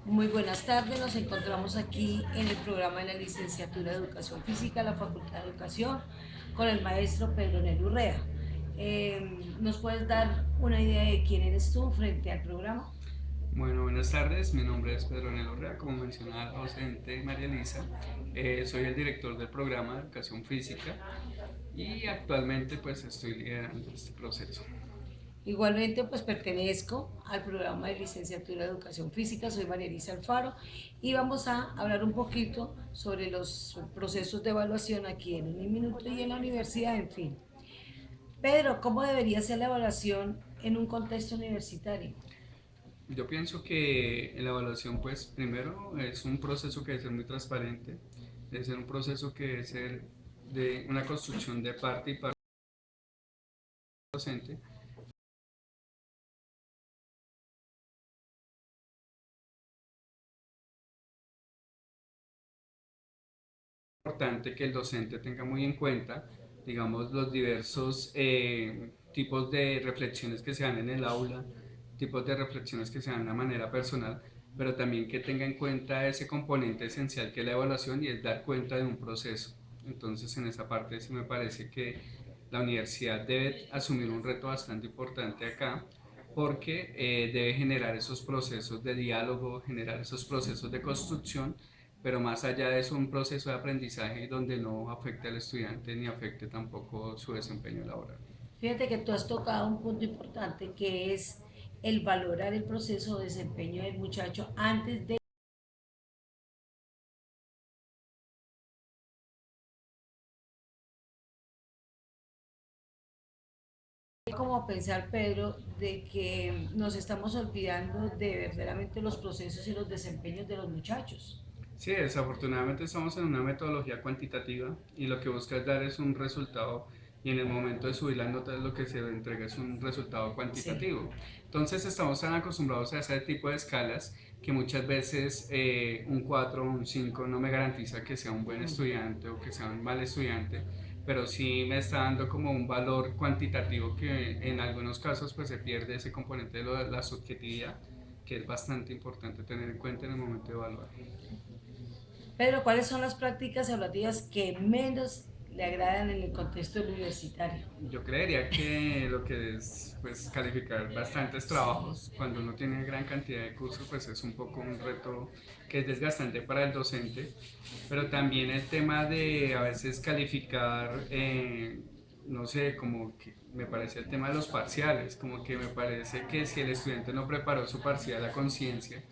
Muy buenas tardes, nos encontramos aquí en el programa de la licenciatura de Educación Física, la Facultad de Educación, con el maestro Pedro Nel Urrea. ¿Nos puedes dar una idea de quién eres tú frente al programa? Bueno, buenas tardes. Mi nombre es Pedro Nel Urrea, como mencionaba la docente María Elisa. Soy el director del programa de Educación Física y actualmente pues estoy liderando este proceso. Igualmente, pues pertenezco al programa de licenciatura de Educación Física, soy María Elisa Alfaro y vamos a hablar un poquito sobre los procesos de evaluación aquí en un minuto y en la universidad, en fin. Pedro, ¿cómo debería ser la evaluación en un contexto universitario? Yo pienso que la evaluación pues primero es un proceso que debe ser muy transparente, debe ser un proceso que debe ser de una construcción de parte y parte docente. Es importante que el docente tenga muy en cuenta, digamos, los diversos tipos de reflexiones que se dan en el aula, tipos de reflexiones que se dan de manera personal, pero también que tenga en cuenta ese componente esencial que es la evaluación y es dar cuenta de un proceso. Entonces, en esa parte sí me parece que la universidad debe asumir un reto bastante importante acá, porque debe generar esos procesos de diálogo, generar esos procesos de construcción, pero más allá de eso, un proceso de aprendizaje donde no afecte al estudiante ni afecte tampoco su desempeño laboral. Fíjate que tú has tocado un punto importante que es el valorar el proceso de desempeño del muchacho antes de como pensar, Pedro, de que nos estamos olvidando de verdaderamente los procesos y los desempeños de los muchachos. Sí, desafortunadamente estamos en una metodología cuantitativa y lo que busca es dar es un resultado y en el momento de subir las notas lo que se entrega es un resultado Sí. cuantitativo. Entonces estamos tan acostumbrados a ese tipo de escalas que muchas veces un 4 o un 5 no me garantiza que sea un buen estudiante o que sea un mal estudiante, pero sí me está dando como un valor cuantitativo que en algunos casos pues se pierde ese componente de la subjetividad, que es bastante importante tener en cuenta en el momento de evaluar. Pedro, ¿cuáles son las prácticas evaluativas que menos le agradan en el contexto universitario? Yo creería que lo que es pues calificar bastantes Sí. trabajos cuando uno tiene gran cantidad de cursos pues es un poco un reto que es desgastante para el docente, pero también el tema de a veces calificar, no sé, como que me parece el tema de los parciales, como que me parece que si el estudiante no preparó su parcial a conciencia,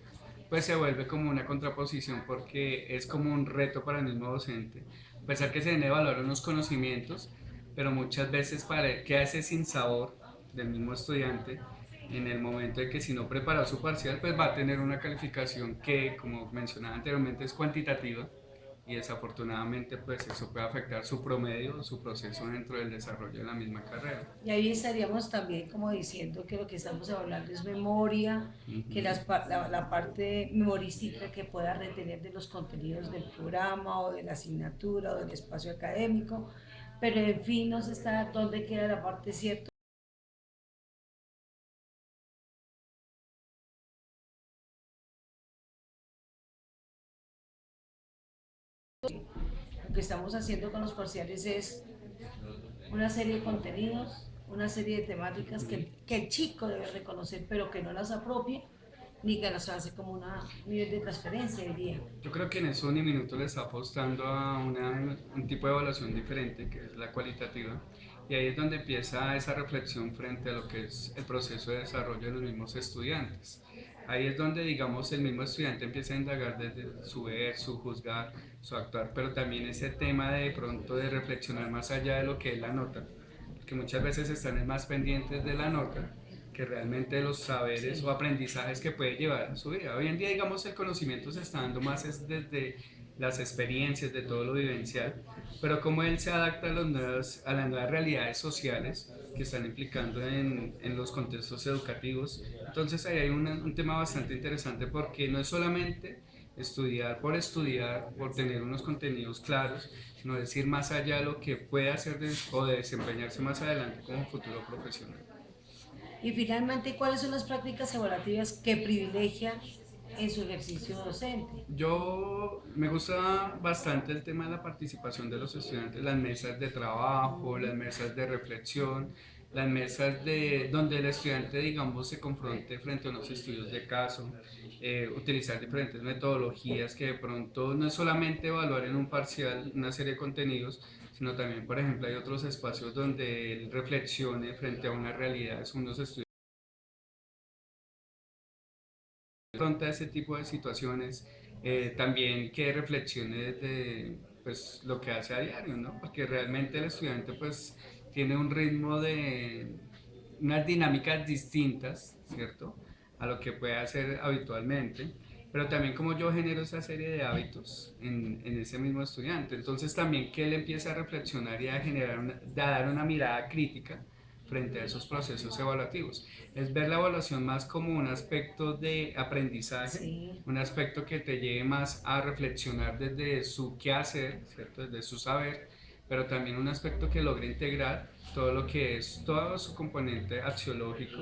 pues se vuelve como una contraposición porque es como un reto para el mismo docente. A pesar que se deben evaluar unos conocimientos, pero muchas veces queda ese sinsabor del mismo estudiante en el momento de que si no prepara su parcial, pues va a tener una calificación que, como mencionaba anteriormente, es cuantitativa y desafortunadamente pues eso puede afectar su promedio, su proceso dentro del desarrollo de la misma carrera. Y ahí estaríamos también como diciendo que lo que estamos hablando es memoria, que Ujú. la parte memorística que pueda retener de los contenidos del programa o de la asignatura o del espacio académico, pero en fin, no se está dónde queda la parte cierta. Lo que estamos haciendo con los parciales es una serie de contenidos, una serie de temáticas que el chico debe reconocer, pero que no las apropie ni que las hace como un nivel de transferencia, diría. Yo creo que en eso ni minuto le está apostando a un tipo de evaluación diferente, que es la cualitativa, y ahí es donde empieza esa reflexión frente a lo que es el proceso de desarrollo de los mismos estudiantes. Ahí es donde, digamos, el mismo estudiante empieza a indagar desde su ver, su juzgar, su actuar, pero también ese tema de pronto de reflexionar más allá de lo que es la nota, porque muchas veces están más pendientes de la nota que realmente los saberes o Sí. aprendizajes que puede llevar a su vida. Hoy en día, digamos, el conocimiento se está dando más es desde las experiencias, de todo lo vivencial, pero cómo él se adapta a, a las nuevas realidades sociales que están implicando en los contextos educativos. Entonces ahí hay un tema bastante interesante porque no es solamente estudiar, por tener unos contenidos claros, sino decir más allá de lo que puede hacer o de desempeñarse más adelante como futuro profesional. Y finalmente, ¿cuáles son las prácticas evaluativas que privilegian en su ejercicio docente? Yo me gusta bastante el tema de la participación de los estudiantes, las mesas de trabajo, las mesas de reflexión, las mesas de donde el estudiante, digamos, se confronte frente a unos estudios de caso, utilizar diferentes metodologías que de pronto no es solamente evaluar en un parcial una serie de contenidos, sino también, por ejemplo, hay otros espacios donde él reflexione frente a una realidad, unos estudios afronta ese tipo de situaciones, también que reflexione de pues, lo que hace a diario, ¿no? Porque realmente el estudiante pues tiene un ritmo de unas dinámicas distintas, ¿cierto? A lo que puede hacer habitualmente, pero también como yo genero esa serie de hábitos en ese mismo estudiante, entonces también que él empiece a reflexionar y a generar a dar una mirada crítica frente a esos procesos evaluativos. Es ver la evaluación más como un aspecto de aprendizaje, Sí, un aspecto que te lleve más a reflexionar desde su quehacer, ¿cierto? Desde su saber, pero también un aspecto que logre integrar todo lo que es todo su componente axiológico,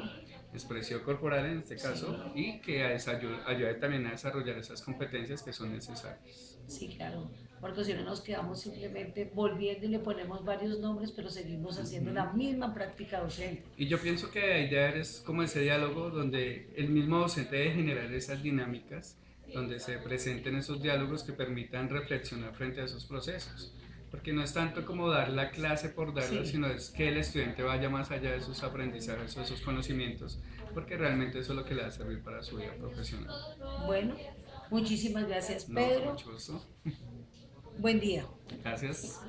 expresión corporal en este caso, sí, y que ayude también a desarrollar esas competencias que son necesarias. sí, claro. Porque si no nos quedamos simplemente volviendo y le ponemos varios nombres, pero seguimos haciendo Ujú. la misma práctica docente. Y yo pienso que la idea es como ese diálogo donde el mismo docente debe generar esas dinámicas, donde se presenten esos diálogos que permitan reflexionar frente a esos procesos. Porque no es tanto como dar la clase por darla, Sí, sino es que el estudiante vaya más allá de sus aprendizajes o de sus conocimientos, porque realmente eso es lo que le va a servir para su vida profesional. bueno, muchísimas gracias, No, con Pedro. mucho gusto. Buen día. Gracias.